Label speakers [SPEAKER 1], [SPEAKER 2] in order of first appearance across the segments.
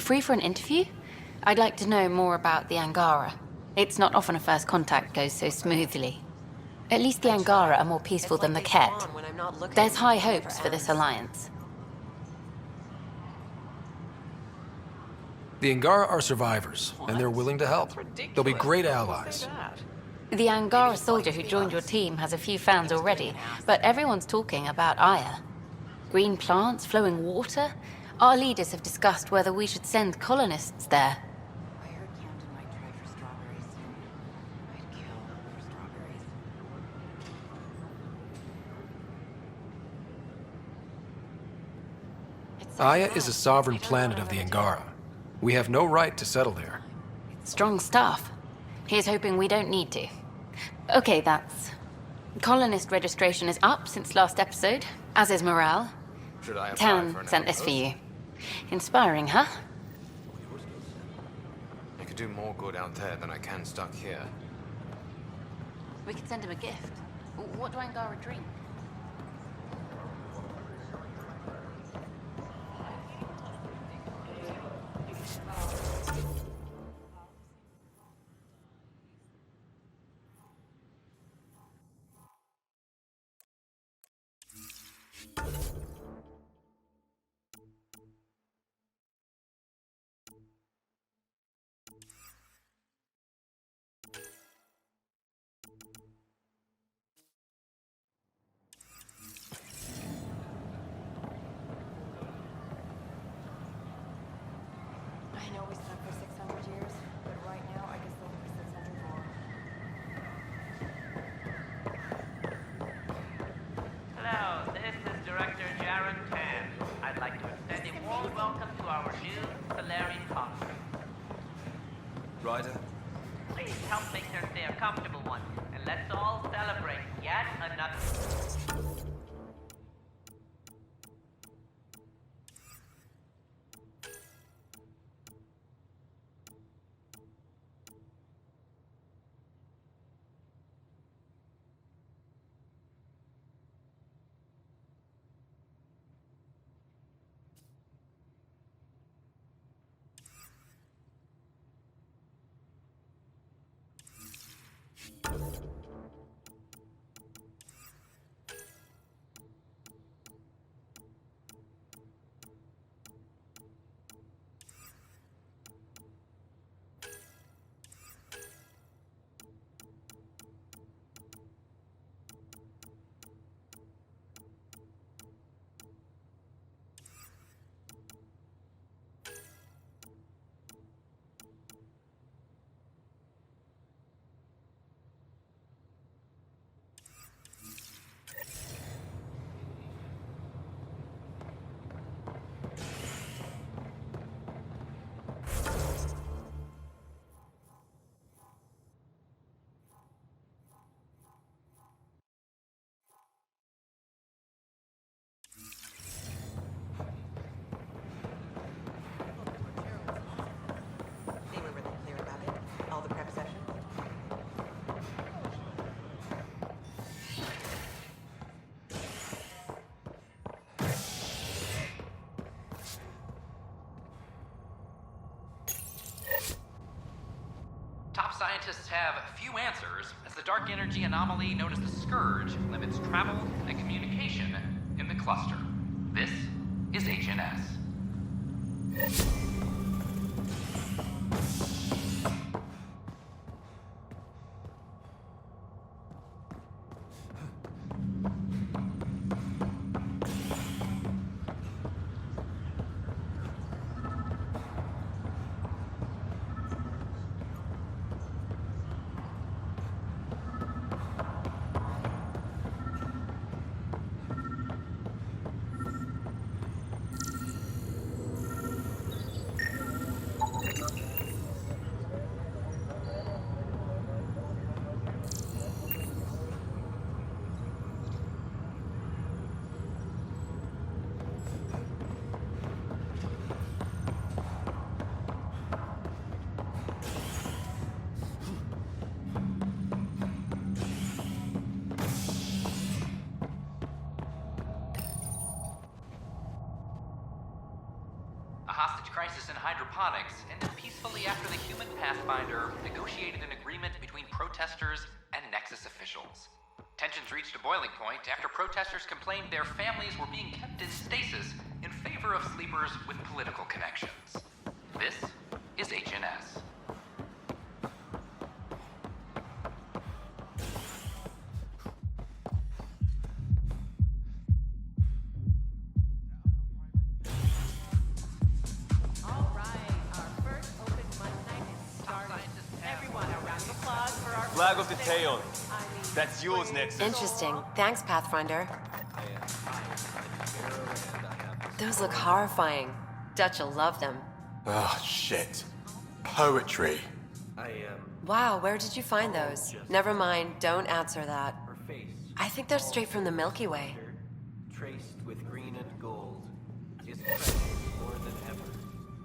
[SPEAKER 1] free for an interview? I'd like to know more about the Angara. It's not often a first contact goes so smoothly. At least the Angara are more peaceful than the Ket. There's high hopes for this alliance.
[SPEAKER 2] The Angara are survivors, and they're willing to help. They'll be great allies.
[SPEAKER 1] The Angara soldier who joined your team has a few fans already, but everyone's talking about Aya. Green plants, flowing water? Our leaders have discussed whether we should send colonists there.
[SPEAKER 3] I heard Camden might try for strawberries soon. I'd kill for strawberries.
[SPEAKER 2] Aya is a sovereign planet of the Angara. We have no right to settle there.
[SPEAKER 1] Strong stuff. Here's hoping we don't need to. Okay, that's... Colonist registration is up since last episode, as is morale.
[SPEAKER 4] Should I apply
[SPEAKER 1] Tan
[SPEAKER 4] for an
[SPEAKER 1] sent this
[SPEAKER 4] outpost?
[SPEAKER 1] for you. Inspiring, huh?
[SPEAKER 4] I could do more good out there than I can stuck here.
[SPEAKER 1] We could send him a gift. What do Angara drink?
[SPEAKER 3] I know we slept for 600 years, but right now I can sleep for 600 more.
[SPEAKER 5] Hello, this is Director Jaron Tan. I'd like to extend a warm welcome to our new Solarian colony.
[SPEAKER 4] Ryder?
[SPEAKER 5] Please help make their stay a comfortable one, and let's all celebrate yet another...
[SPEAKER 3] They were really clear about it. All the prep sessions.
[SPEAKER 6] Top scientists have few answers, as the dark energy anomaly known as the Scourge limits travel and communication in the cluster. This is HNS. crisis in hydroponics ended peacefully after the human Pathfinder negotiated an agreement between protesters and Nexus officials. Tensions reached a boiling point after protesters complained their families were being kept in stasis in favor of sleepers with political connections. This is HNS.
[SPEAKER 3] All right, our first open mic night is started. Everyone, a round of applause for our
[SPEAKER 7] Flag of the Teon. That's yours, Nexus.
[SPEAKER 8] Interesting. Thanks, Pathfinder. Those look horrifying. Dutch will love them.
[SPEAKER 7] Oh, shit. Poetry.
[SPEAKER 8] Wow, where did you find those? Never mind, don't answer that. I think they're straight from the Milky Way.
[SPEAKER 9] Traced with green and gold, is precious more than ever.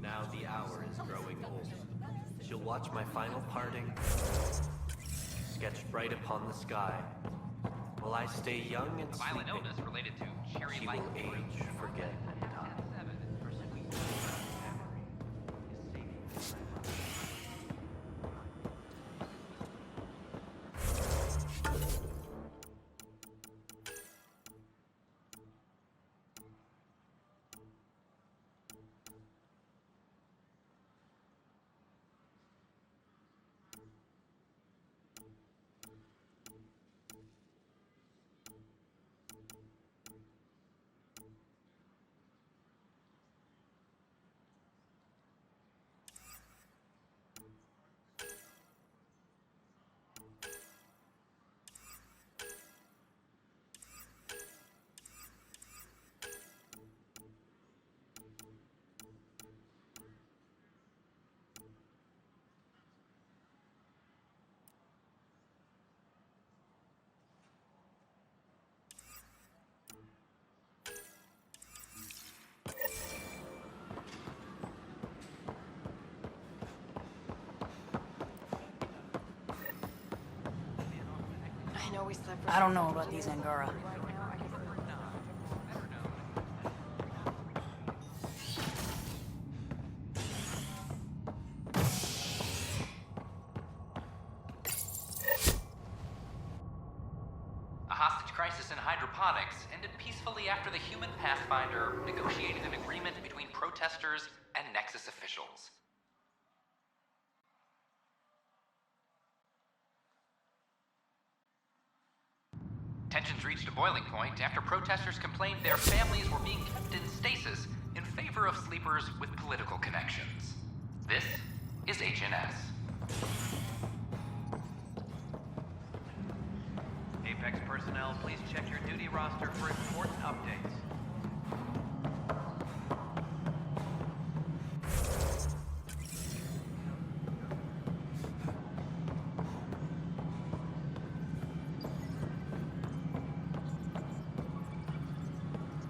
[SPEAKER 9] Now the hour is growing old. She'll watch my final parting, sketched bright upon the sky. Will I stay young and
[SPEAKER 6] Violent
[SPEAKER 9] sleeping?
[SPEAKER 6] illness related to cherry
[SPEAKER 9] She
[SPEAKER 6] light.
[SPEAKER 9] will age, forget, and die.
[SPEAKER 3] I know we slept for
[SPEAKER 10] I don't know about these Angara.
[SPEAKER 3] right now, I guess
[SPEAKER 6] A hostage crisis in hydroponics ended peacefully after the human Pathfinder negotiated an agreement between protesters and Nexus officials. Tensions reached a boiling point after protesters complained their families were being kept in stasis in favor of sleepers with political connections. This is HNS.
[SPEAKER 5] Apex personnel, please check your duty roster for important updates.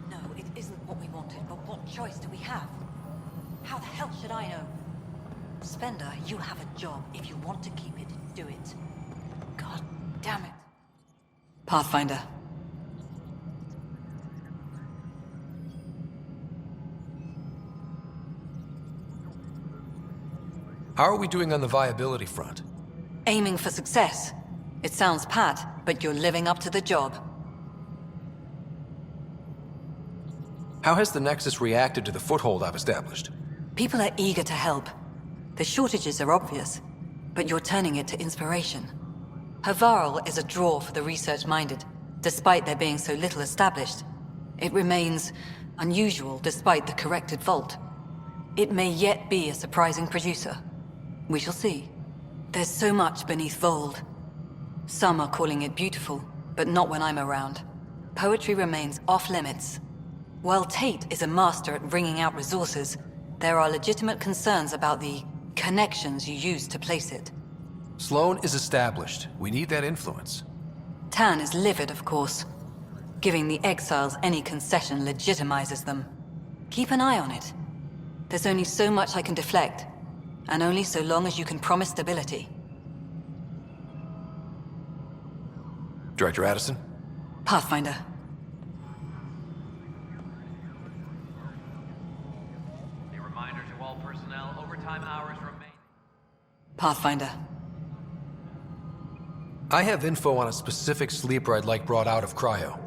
[SPEAKER 10] No, it isn't what we wanted, but what choice do we have? How the hell should I know? Spender, you have a job. If you want to keep it, do it. God damn it. Pathfinder.
[SPEAKER 2] How are we doing on the viability front?
[SPEAKER 10] Aiming for success. It sounds pat, but you're living up to the job.
[SPEAKER 2] How has the Nexus reacted to the foothold I've established?
[SPEAKER 10] People are eager to help. The shortages are obvious, but you're turning it to inspiration. Havarl is a draw for the research-minded, despite there being so little established. It remains unusual despite the corrected vault. It may yet be a surprising producer. We shall see. There's so much beneath Vold. Some are calling it beautiful, but not when I'm around. Poetry remains off-limits. While Tate is a master at wringing out resources, there are legitimate concerns about the connections you use to place it.
[SPEAKER 2] Sloan is established. We need that influence.
[SPEAKER 10] Tan is livid, of course. Giving the exiles any concession legitimizes them. Keep an eye on it. There's only so much I can deflect, and only so long as you can promise stability.
[SPEAKER 2] Director Addison?
[SPEAKER 10] Pathfinder.
[SPEAKER 5] A reminder to all
[SPEAKER 10] Pathfinder.
[SPEAKER 2] I have info on a specific sleeper I'd like brought out of cryo.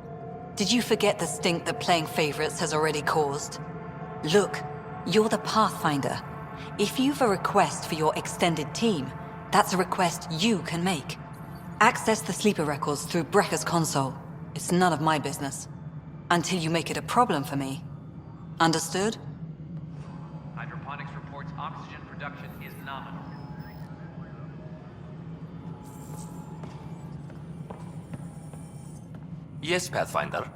[SPEAKER 10] Did you forget the stink that playing favorites has already caused? Look, you're the Pathfinder. If you've a request for your extended team, that's a request you can make. Access the sleeper records through Brekker's console. It's none of my business. Until you make it a problem for me. Understood?
[SPEAKER 5] Hydroponics reports oxygen production is nominal.
[SPEAKER 6] Yes, Pathfinder.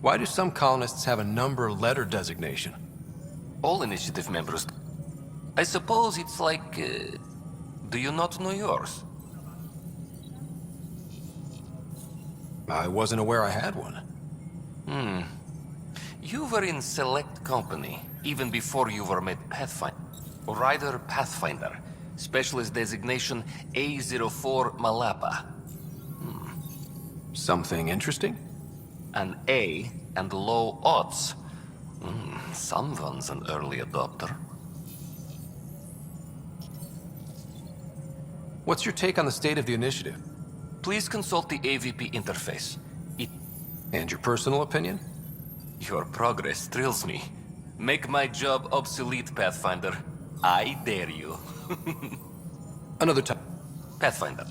[SPEAKER 2] Why do some colonists have a number letter designation?
[SPEAKER 6] All initiative members. I suppose it's like... do you not know yours?
[SPEAKER 2] I wasn't aware I had one.
[SPEAKER 6] You were in select company, even before you were made Pathfinder. Rider Pathfinder. Specialist designation A04 Malapa.
[SPEAKER 2] Something interesting?
[SPEAKER 6] An A and low odds. Someone's an early adopter.
[SPEAKER 2] What's your take on the state of the initiative?
[SPEAKER 6] Please consult the AVP interface.
[SPEAKER 2] And your personal opinion?
[SPEAKER 6] Your progress thrills me. Make my job obsolete, Pathfinder. I dare you.
[SPEAKER 2] Another time.
[SPEAKER 6] Pathfinder.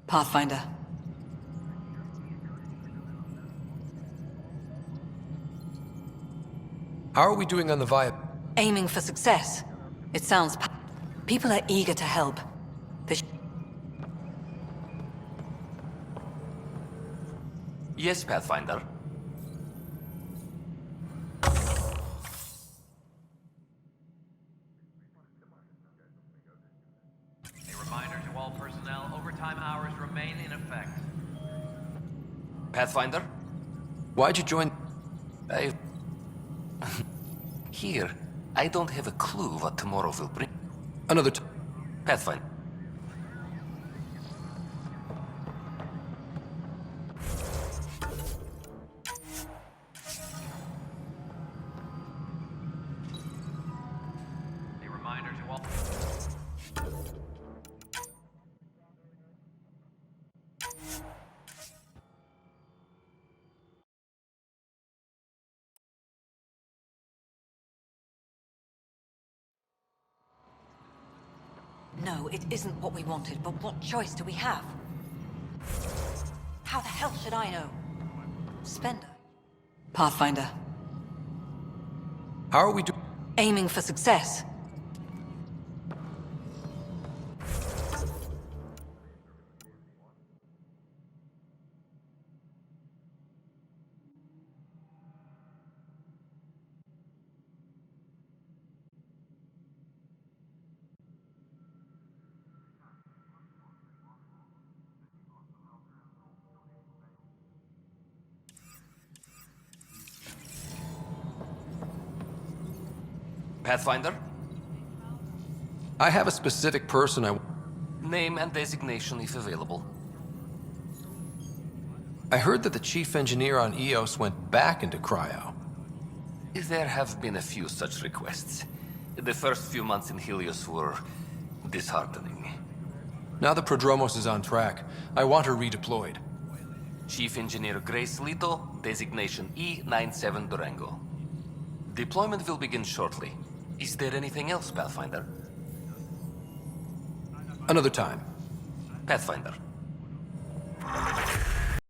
[SPEAKER 10] Pathfinder.
[SPEAKER 2] How are we doing on the via?
[SPEAKER 10] Aiming for success. It sounds... People are eager to help.
[SPEAKER 6] Yes, Pathfinder.
[SPEAKER 5] A reminder to all personnel, overtime hours remain in effect.
[SPEAKER 6] Pathfinder?
[SPEAKER 2] Why'd you join?
[SPEAKER 6] Here, I don't have a clue what tomorrow will bring.
[SPEAKER 2] Another time.
[SPEAKER 6] Pathfinder.
[SPEAKER 5] A reminder to all...
[SPEAKER 10] No, it isn't what we wanted, but what choice do we have? How the hell should I know? Spender. Pathfinder.
[SPEAKER 2] How are we doing?
[SPEAKER 10] Aiming for success.
[SPEAKER 6] Pathfinder?
[SPEAKER 2] I have a specific person I...
[SPEAKER 6] Name and designation if available.
[SPEAKER 2] I heard that the chief engineer on EOS went back into cryo.
[SPEAKER 6] There have been a few such requests. The first few months in Helios were disheartening.
[SPEAKER 2] Now the Prodromos is on track. I want her redeployed.
[SPEAKER 6] Chief Engineer Grace Lito, designation E97 Durango. Deployment will begin shortly. Is there anything else, Pathfinder?
[SPEAKER 2] Another time.
[SPEAKER 6] Pathfinder.